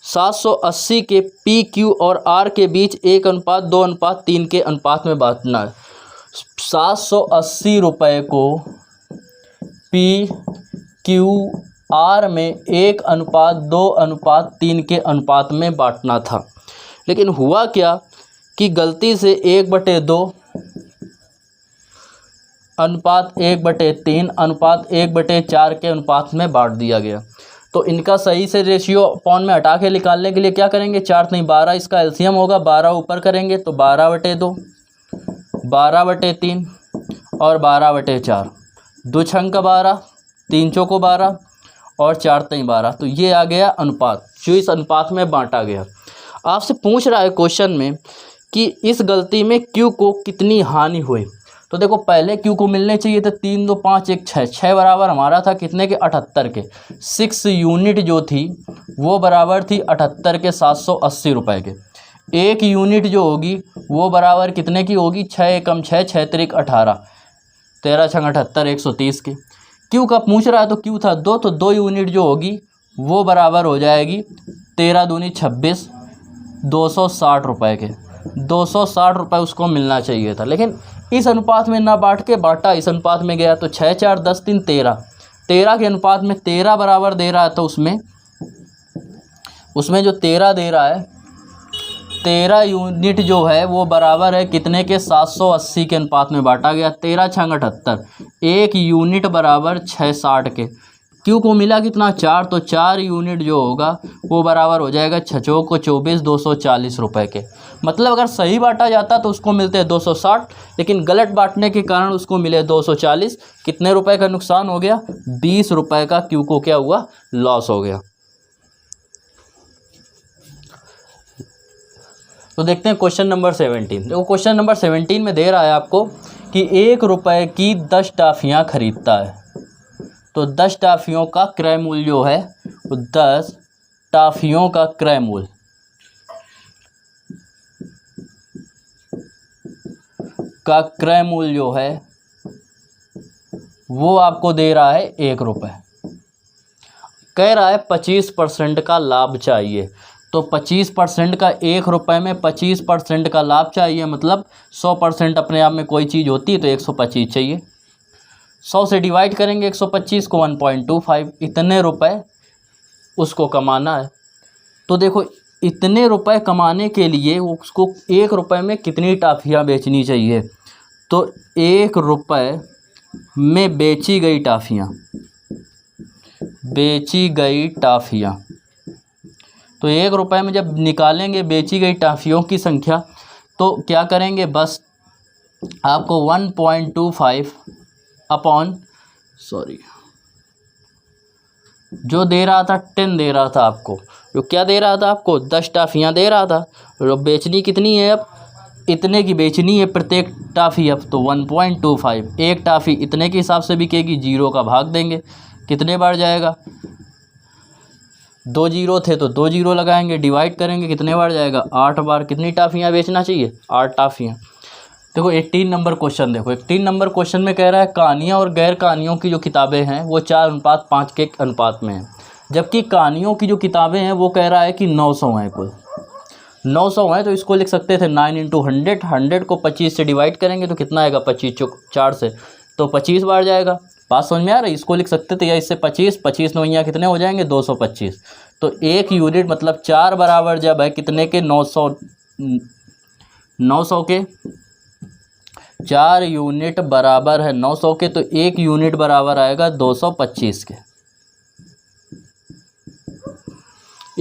780 के पी क्यू और आर के बीच 1:2:3 के अनुपात में बांटना है। 780 रुपये को पी क्यू आर में 1:2:3 के अनुपात में बांटना था। लेकिन हुआ क्या कि गलती से 1/2 अनुपात 1/3 अनुपात 1/4 के अनुपात में बांट दिया गया। तो इनका सही से रेशियो पॉन में हटा के निकालने के लिए क्या करेंगे, 4 नहीं 12, इसका एलसीएम होगा, 12 ऊपर करेंगे तो 12/2, 12/3 और 12/4, 2 छंग का 12, 3 चौको 12 और 4 तीन 12। तो ये आ गया अनुपात जो इस अनुपात में बांटा गया। आपसे पूछ रहा है क्वेश्चन में कि इस गलती में Q को कितनी हानि हुई। तो देखो पहले Q को मिलने चाहिए थे 3 2 5 1 6, 6 बराबर हमारा था कितने के, 78 के। 6 यूनिट जो थी वो बराबर थी 78 के 780 रुपये के। 1 यूनिट जो होगी वो बराबर कितने की होगी, 6 एकम 6, 6 त्रिक 18, 13 छंग 78, 130 के। Q का पूछ रहा है तो Q था 2, तो 2 यूनिट जो होगी वो बराबर हो जाएगी 13 दूनी 26, 260 रुपये के। 260 रुपये उसको मिलना चाहिए था, लेकिन इस अनुपात में ना बांट के बांटा इस अनुपात में गया। तो 6 4 10 3 13, 13 के अनुपात में 13 बराबर दे रहा है, तो उसमें जो 13 दे रहा है, 13 यूनिट जो है वो बराबर है कितने के, 780 के अनुपात में बांटा गया। 13 छंग 78, 1 यूनिट बराबर 660 के। Q को मिला कितना, 4, तो 4 यूनिट जो होगा वो बराबर हो जाएगा 6 चौक को 24, 240 रुपये के। मतलब अगर सही बांटा जाता तो उसको मिलते हैं 260, लेकिन गलत बांटने के कारण उसको मिले 240। कितने रुपए का नुकसान हो गया, 20 रुपये का Q को क्या हुआ, लॉस हो गया। तो देखते हैं क्वेश्चन नंबर 17। देखो क्वेश्चन नंबर 17 में दे रहा है आपको कि 1 रुपये की 10 टॉफियाँ खरीदता है। तो 10 टॉफियों का क्रय मूल्य जो है वो 10 टॉफियों का क्रय मूल्य जो है वो आपको दे रहा है 1 रुपये। कह रहा है 25% का लाभ चाहिए। तो 25% का 1 रुपये में 25% का लाभ चाहिए, मतलब 100% अपने आप में कोई चीज़ होती है तो 125 चाहिए। 100 से डिवाइड करेंगे 125 को, 1.25, इतने रुपए उसको कमाना है। तो देखो इतने रुपए कमाने के लिए उसको 1 रुपये में कितनी टॉफियाँ बेचनी चाहिए। तो 1 रुपये में बेची गई टॉफियाँ, तो 1 रुपये में जब निकालेंगे बेची गई टॉफियों की संख्या, तो क्या करेंगे, बस आपको 1.25 अपॉन जो दे रहा था 10 दे रहा था आपको, जो क्या दे रहा था आपको, 10 टॉफियाँ दे रहा था। और बेचनी कितनी है, अब इतने की बेचनी है प्रत्येक टॉफ़ी। अब तो 1.25, एक टॉफ़ी इतने के हिसाब से बिकेगी, 0 का भाग देंगे, कितने बार जाएगा, 2 जीरो थे तो 2 जीरो लगाएंगे, डिवाइड करेंगे, कितने बार जाएगा, 8 बार। कितनी टॉफ़ियाँ बेचना चाहिए, 8 टॉफ़ियाँ। देखो 18 नंबर क्वेश्चन देखो, 18 नंबर क्वेश्चन में कह रहा है कहानियाँ और गैर कहानियों की जो किताबें हैं वो 4:5 के अनुपात में हैं, जबकि कहानियों की जो किताबें हैं वो कह रहा है कि 900 हैं, कुल 900 हैं। तो इसको लिख सकते थे 9 × 100, 100 को 25 से डिवाइड करेंगे तो कितना आएगा, 25 4 से तो 25 बार जाएगा। बात समझ में आ रहा है, इसको लिख सकते थे या इससे 25 9 कितने हो जाएंगे, 225। तो 1 यूनिट मतलब 4 बराबर जब है कितने के, 900 के, 4 यूनिट बराबर है 900 के, तो 1 यूनिट बराबर आएगा 225 के,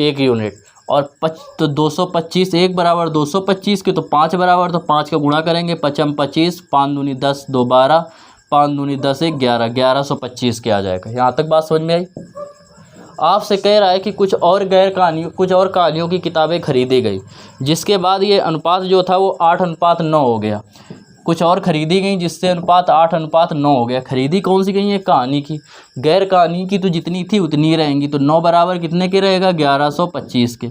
1 यूनिट। और तो 225, 1 बराबर 225 के, तो 5 बराबर, तो 5 का गुणा करेंगे, 5 25, 5 दूनी 10, 2 12, 5 दूनी 10 1 11, 1125 के आ जाएगा। यहाँ तक बात समझ में आई। आपसे कह रहा है कि कुछ और कहानियों की किताबें खरीदी गई, जिसके बाद ये अनुपात जो था वो 8:9 हो गया। कुछ और खरीदी गई जिससे अनुपात 8:9 हो गया। खरीदी कौन सी गई है, कहानी की। गैर कहानी की तो जितनी थी उतनी ही रहेंगी। तो 9 बराबर कितने के रहेगा, 1125 के।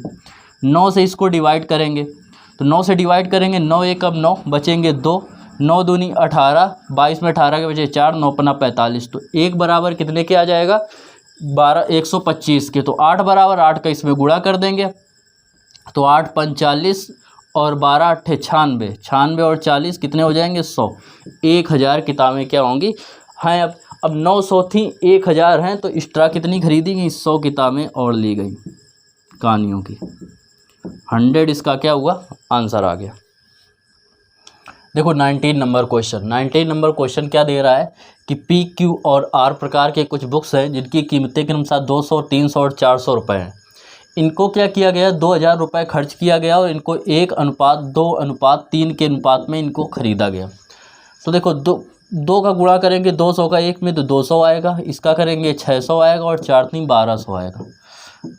9 से इसको डिवाइड करेंगे, तो 9 से डिवाइड करेंगे, 9 1 अब 9 बचेंगे 2, 9 दूनी 18, 22 में 18 के बचे 4, 9 पन्ना 45। तो 1 बराबर कितने के आ जाएगा, 125 के। तो 8 बराबर 8 का इसमें गुणा कर देंगे, तो 8 5 40 और 12 8 96, 96 और 40 कितने हो जाएंगे, 100। 1000 किताबें क्या होंगी हैं। अब 900 थी, 1000 हैं, तो एक्स्ट्रा कितनी खरीदी गई, 100 किताबें और ली गई कहानियों की। 100 इसका क्या हुआ, आंसर आ गया। देखो 19 नंबर क्वेश्चन क्या दे रहा है कि पी क्यू और आर प्रकार के कुछ बुक्स हैं जिनकी कीमतें के अनुसार 200, 300 और 400 रुपये हैं। इनको क्या किया गया, 2000 रुपये खर्च किया गया और इनको 1:2:3 के अनुपात में इनको ख़रीदा गया। तो देखो दो का गुणा करेंगे 200 का 1 में तो 200 आएगा, इसका करेंगे 600 आएगा और 4×3 1200 आएगा।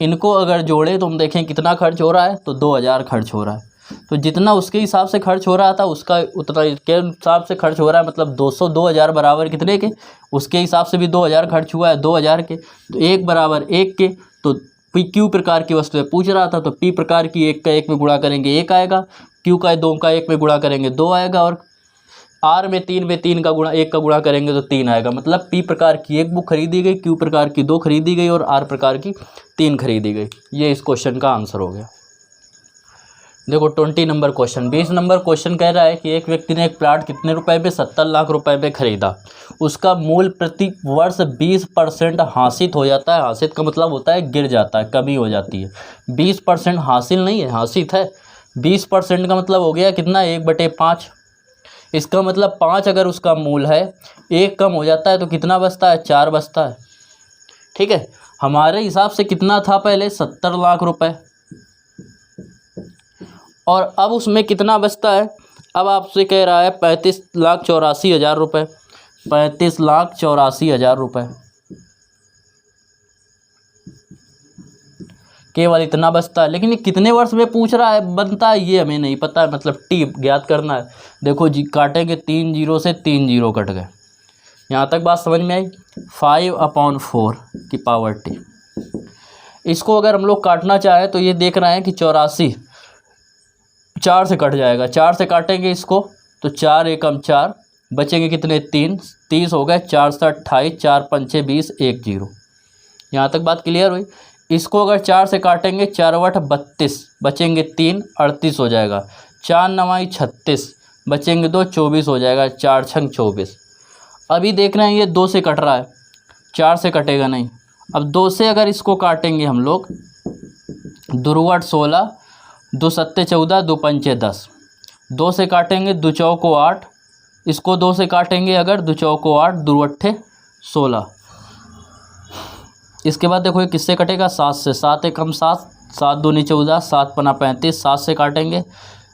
इनको अगर जोड़े तो हम देखें कितना खर्च हो रहा है, तो 2000 खर्च हो रहा है। तो जितना उसके हिसाब से खर्च हो रहा था उसका उतना के हिसाब से खर्च हो रहा है, मतलब 200 2000 बराबर कितने के, उसके हिसाब से भी 2000 खर्च हुआ है 2000 के, तो 1 बराबर 1 के। तो पी क्यू प्रकार की वस्तुएं पूछ रहा था, तो पी प्रकार की 1 का 1 में गुणा करेंगे 1 आएगा, क्यू का 2 का 1 में गुणा करेंगे 2 आएगा, और आर में 3 का गुणा 1 का गुणा करेंगे तो 3 आएगा। मतलब पी प्रकार की 1 बुक खरीदी गई, क्यू प्रकार की 2 खरीदी गई और आर प्रकार की 3 खरीदी गई। ये इस क्वेश्चन का आंसर हो गया। देखो 20 नंबर क्वेश्चन, 20 नंबर क्वेश्चन कह रहा है कि एक व्यक्ति ने एक प्लाट कितने रुपए पे, 70 लाख रुपए पे खरीदा। उसका मूल प्रति वर्ष 20% हासिल हो जाता है। हासिल का मतलब होता है गिर जाता है, कमी हो जाती है। 20% हासिल नहीं है, हासिल है। 20% का मतलब हो गया कितना, 1/5। इसका मतलब 5 अगर उसका मूल है, 1 कम हो जाता है तो कितना बचता है, 4 बचता है। ठीक है, हमारे हिसाब से कितना था पहले, 70 लाख रुपए, और अब उसमें कितना बचता है, अब आपसे कह रहा है 35,84,000 रुपये। 35,84,000 रुपये, केवल इतना बचता है। लेकिन ये कितने वर्ष में पूछ रहा है, बनता है ये हमें नहीं पता है, मतलब टी ज्ञात करना है। देखो जी, काटेंगे 3 जीरो से 3 जीरो कट गए। यहाँ तक बात समझ में आई। 5/4 की पावर टी। इसको अगर हम लोग काटना चाहें तो ये देख रहे हैं कि 84 4 से कट जाएगा। 4 से काटेंगे इसको तो 4 एकम 4, बचेंगे कितने, 3, 30 हो गए, 4 से 28, 4 पंचे 20, 1 जीरो। यहाँ तक बात क्लियर हुई। इसको अगर 4 से काटेंगे, 4/8 32, बचेंगे 3, 38 हो जाएगा। 4 9 36, बचेंगे 2, 24 हो जाएगा। 4 6 24। अभी देख रहे हैं ये 2 से कट रहा है, 4 से कटेगा नहीं। अब 2 से अगर इसको काटेंगे हम लोग, 2 16, 2 7 14, 2 पंचे 10। 2 से काटेंगे 2 चौको 8, इसको 2 से काटेंगे अगर, 2 चौको 8, 2 अट्ठे 16। इसके बाद देखो ये किससे कटेगा, 7 से। 7 एकम 7, 7 दूनी 14, 7 पना 35, 7 से काटेंगे,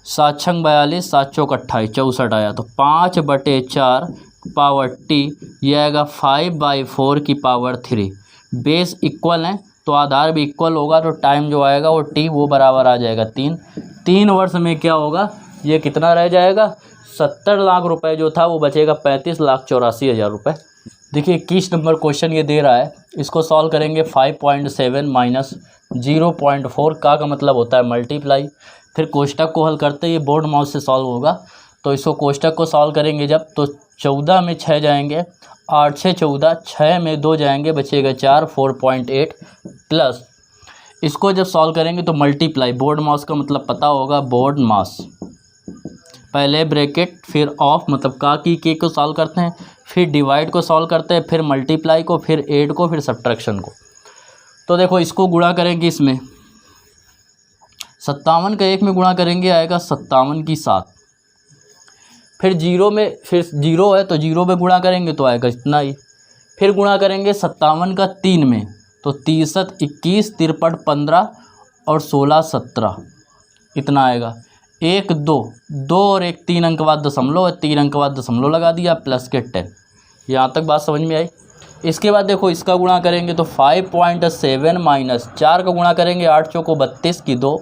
7 छंग 42, 7 चौक 28, 64 आया। तो 5/4 पावर टी, यह आएगा 5/4 की पावर 3। बेस इक्वल है तो आधार भी इक्वल होगा, तो टाइम जो आएगा वो टी वो बराबर आ जाएगा 3। 3 वर्ष में क्या होगा, ये कितना रह जाएगा, 70 लाख रुपए जो था वो बचेगा 35,84,000 रुपये। देखिए 21 नंबर क्वेश्चन ये दे रहा है, इसको सॉल्व करेंगे। 5.7 माइनस 0.4 का मतलब होता है मल्टीप्लाई। फिर कोष्टक को हल करते ही बोर्ड माउस से सॉल्व होगा। तो इसको कोष्टक को सॉल्व करेंगे जब, तो 14 में 6 जाएंगे, 8 6 14, 6 में 2 जाएंगे, बचेगा 4, 4.8 प्लस। इसको जब सॉल्व करेंगे तो मल्टीप्लाई, बोर्ड माउस का मतलब पता होगा, बोर्ड मास, पहले ब्रैकेट फिर ऑफ, मतलब का की के को सॉल्व करते हैं, फिर डिवाइड को सॉल्व करते हैं, फिर मल्टीप्लाई को, फिर ऐड को, फिर सब्ट्रैक्शन को। तो देखो इसको गुणा करेंगे, इसमें 57 का 1 में गुणा करेंगे, आएगा 57 की 7। फिर जीरो में, फिर जीरो है तो जीरो में गुणा करेंगे तो आएगा इतना ही। फिर गुणा करेंगे 57 का 3 में, तो 30 21, 53 15 और 16 17, इतना आएगा। 1 2 2 और 1 3 अंक बाद दशमलव, 3 अंक बाद दशमलव लगा दिया, प्लस के 10। यहाँ तक बात समझ में आई। इसके बाद देखो इसका गुणा करेंगे तो 5.7 माइनस 4 का गुणा करेंगे, 8 चौको 32 की 2,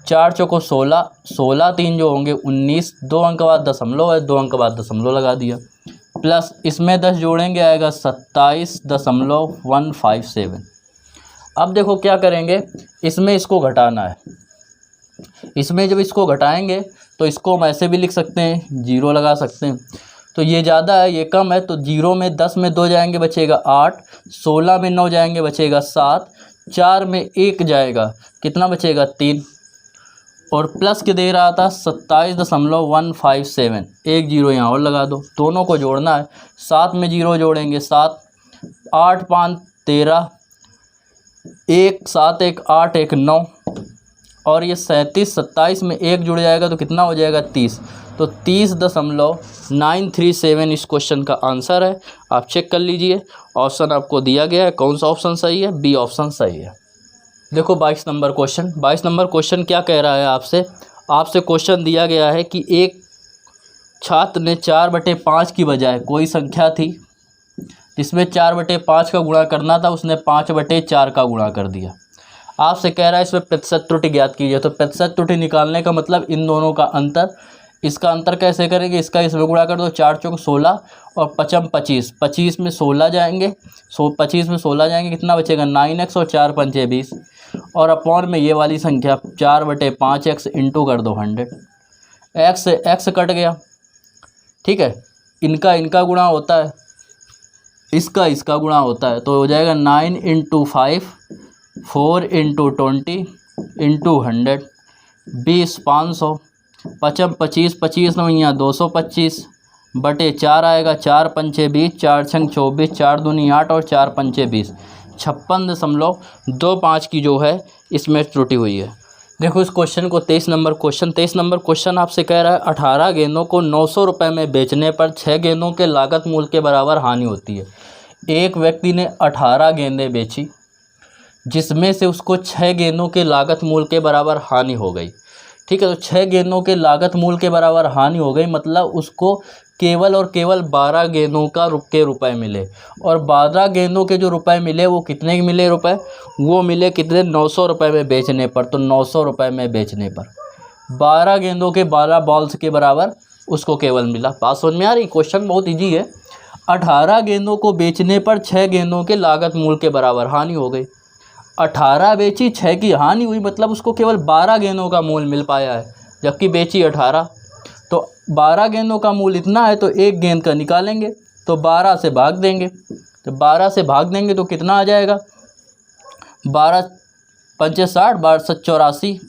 4 चौको 16, 16 3 जो होंगे 19, 2 अंक बाद दशमलव है, 2 अंक बाद दशमलव लगा दिया, प्लस इसमें 10 जोड़ेंगे, आएगा 27.157। अब देखो क्या करेंगे, इसमें इसको घटाना है। इसमें जब इसको घटाएंगे तो इसको हम ऐसे भी लिख सकते हैं, 0 लगा सकते हैं। तो ये ज़्यादा है, ये कम है, तो 0 में 10 में 2 जाएंगे, बचेगा 8, 16 में 9 जाएंगे, बचेगा 7, 4 में 1 जाएगा, कितना बचेगा 3, और प्लस के दे रहा था 27.157, एक 0 यहाँ और लगा दो। दोनों को जोड़ना है, 7 में 0 जोड़ेंगे 7, 8 5 13, 1 7 1 8 1 9, और ये 37 27 में 1 जुड़ जाएगा तो कितना हो जाएगा 30। तो तो 30.937 इस क्वेश्चन का आंसर है। आप चेक कर लीजिए, ऑप्शन आपको दिया गया है, कौन सा ऑप्शन सही है, बी ऑप्शन सही है। देखो 22 नंबर क्वेश्चन, 22 नंबर क्वेश्चन क्या कह रहा है आपसे क्वेश्चन दिया गया है कि एक छात्र ने 4/5 की बजाय कोई संख्या थी जिसमें 4/5 का गुणा करना था, उसने 5/4 का गुणा कर दिया। आपसे कह रहा है इसमें प्रतिशत त्रुटि ज्ञात कीजिए। तो प्रतिशत त्रुटि निकालने का मतलब इन दोनों का अंतर, इसका अंतर कैसे करेंगे, इसका इसमें गुणा कर दो, 4 चौक 16 और 5 25, 25 में 16 जाएंगे, 25 में 16 जाएंगे, कितना बचेगा 9x और 4 पंचे 20 और अपॉन में ये वाली संख्या 4/5x इंटू कर दो 100, x से x कट गया, ठीक है। इनका गुणा होता है, इसका गुणा होता है, तो हो जाएगा 9 × 5 4 × 20 इंटू 100, 20 500, 5 25, 25 9 225 बटे 4 आएगा, 4 पंचे 20, 4 छंग 24, 4 दूनी 8 और 4 पंचे 20, 56.25 की जो है इसमें त्रुटि हुई है। देखो इस क्वेश्चन को 23 नंबर क्वेश्चन आपसे कह रहा है 18 गेंदों को 900 रुपये में बेचने पर 6 गेंदों के लागत मूल्य के बराबर हानि होती है। एक व्यक्ति ने 18 गेंदें बेची जिसमें से उसको 6 गेंदों के लागत मूल्य के बराबर हानि हो गई, ठीक है। तो 6 गेंदों के लागत मूल्य के बराबर हानि हो गई, मतलब उसको केवल और केवल 12 गेंदों का रुपए मिले, और 12 गेंदों के जो रुपए मिले वो कितने के मिले रुपए, वो मिले कितने 900 रुपये में बेचने पर। तो 900 रुपये में बेचने पर 12 गेंदों के 12 बॉल्स के बराबर उसको केवल मिला। बात समझ में आ रही, क्वेश्चन बहुत ईजी है। 18 गेंदों को बेचने पर 6 गेंदों के लागत मूल्य के बराबर हानि हो गई। 18 बेची, 6 की हानि हुई, मतलब उसको केवल 12 गेंदों का मूल्य मिल पाया है, जबकि बेची 18। तो 12 गेंदों का मूल्य इतना है तो एक गेंद का निकालेंगे, तो 12 से भाग देंगे, तो 12 से भाग देंगे तो कितना आ जाएगा, 12 पंचे 60, 12 7 84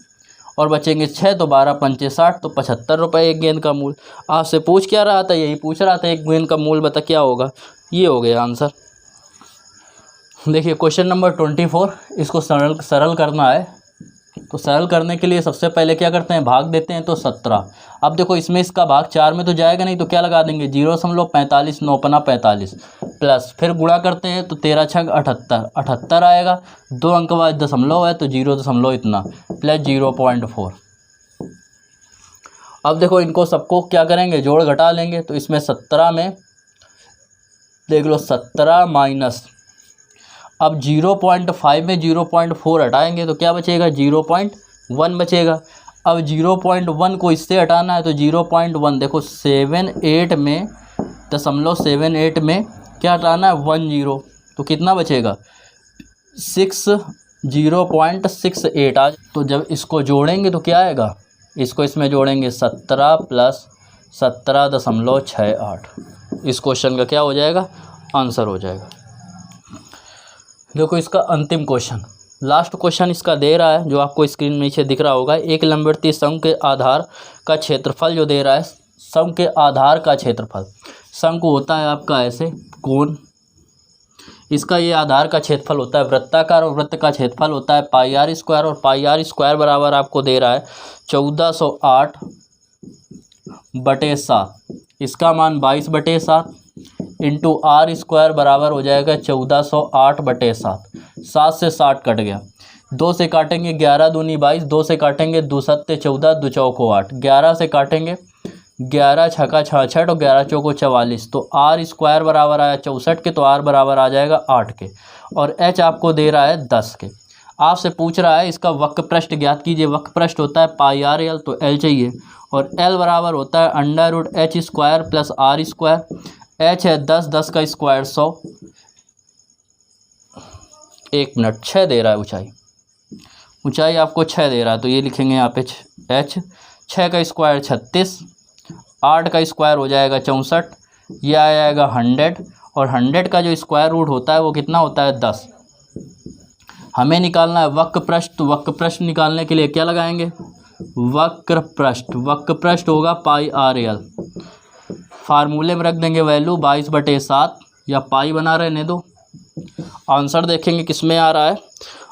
और बचेंगे 6, तो 12 पंचे 60, तो 75 रुपये एक गेंद का मूल्य। आपसे पूछ क्या रहा था, यही पूछ रहा था एक गेंद का मूल्य बता क्या होगा, ये हो गया आंसर। देखिए क्वेश्चन नंबर 24, इसको सरल करना है। तो सरल करने के लिए सबसे पहले क्या करते हैं, भाग देते हैं, तो 17। अब देखो इसमें इसका भाग 4 में तो जाएगा नहीं, तो क्या लगा देंगे 0.45, 9 45 प्लस, फिर गुणा करते हैं तो 13 छंग 78, 78 आएगा, 2 अंक बाद दशमलव है तो 0 दशमलव इतना प्लस 0.4। अब देखो इनको सबको क्या करेंगे, जोड़ घटा लेंगे। तो इसमें 17 में देख लो 17 माइनस, अब 0.5 में 0.4 हटाएंगे तो क्या बचेगा 0.1 बचेगा। अब 0.1 को इससे हटाना है तो 0.1, देखो 78 में दशमलव 78 में क्या हटाना है 10, तो कितना बचेगा 0.68 आज। तो जब इसको जोड़ेंगे तो क्या आएगा, इसको इसमें जोड़ेंगे 17 प्लस 17.68, इस क्वेश्चन का क्या हो जाएगा, आंसर हो जाएगा। देखो इसका अंतिम क्वेश्चन, लास्ट क्वेश्चन इसका दे रहा है, जो आपको स्क्रीन में नीचे दिख रहा होगा। एक लंबवृत्तीय शंकु के आधार का क्षेत्रफल जो दे रहा है, शंकु के आधार का क्षेत्रफल, शंकु होता है आपका ऐसे कोण, इसका ये आधार का क्षेत्रफल होता है वृत्ताकार, और वृत्त का क्षेत्रफल होता है πr², और πr² बराबर आपको दे रहा है 1408/7, इसका मान 22/7 इंटू r² बराबर हो जाएगा 1408/7। 7 से 60 कट गया, 2 से काटेंगे 11 दूनी 22, 2 से काटेंगे 2 7 14, 2 चौको 8, 11 से काटेंगे 11 छक्का 66 और 11 चौको 44, तो r² बराबर आया 64 के, तो r बराबर आ जाएगा 8 के, और h आपको दे रहा है 10 के। आपसे पूछ रहा है इसका वक्र पृष्ठ ज्ञात कीजिए। वक्र पृष्ठ होता है πrl, तो l चाहिए, और l बराबर होता है √h² प्लस r², h है 10, 10 का स्क्वायर 100, 1 मिनट 6 दे रहा है ऊंचाई आपको 6 दे रहा है, तो ये लिखेंगे यहाँ पे h, 6 का स्क्वायर 36, 8 का स्क्वायर हो जाएगा 64, यह आ जाएगा 100, और 100 का जो स्क्वायर रूट होता है वो कितना होता है 10। हमें निकालना है वक्र पृष्ठ, तो वक्र पृष्ठ निकालने के लिए क्या लगाएंगे, वक्र पृष्ठ होगा πrl, फार्मूले में रख देंगे वैल्यू 22/7 या पाई बना रहने दो। आंसर देखेंगे किस में आ रहा है,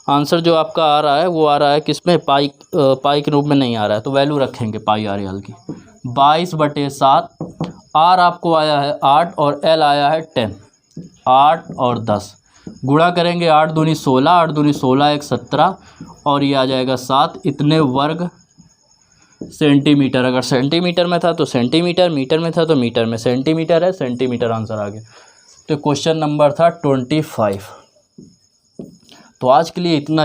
आंसर जो आपका आ रहा है वो आ रहा है किस में, पाई के रूप में नहीं आ रहा है, तो वैल्यू रखेंगे πrl की 22/7, R आपको आया है 8 और L आया है 10। 8 और 10 गुणा करेंगे, 8 दूनी 16, 8 दूनी 16 1 17 और ये आ जाएगा 7। इतने वर्ग सेंटीमीटर, अगर सेंटीमीटर में था तो सेंटीमीटर, मीटर में था तो मीटर में, सेंटीमीटर है, सेंटीमीटर आंसर आ गया। तो क्वेश्चन नंबर था 25। तो आज के लिए इतना।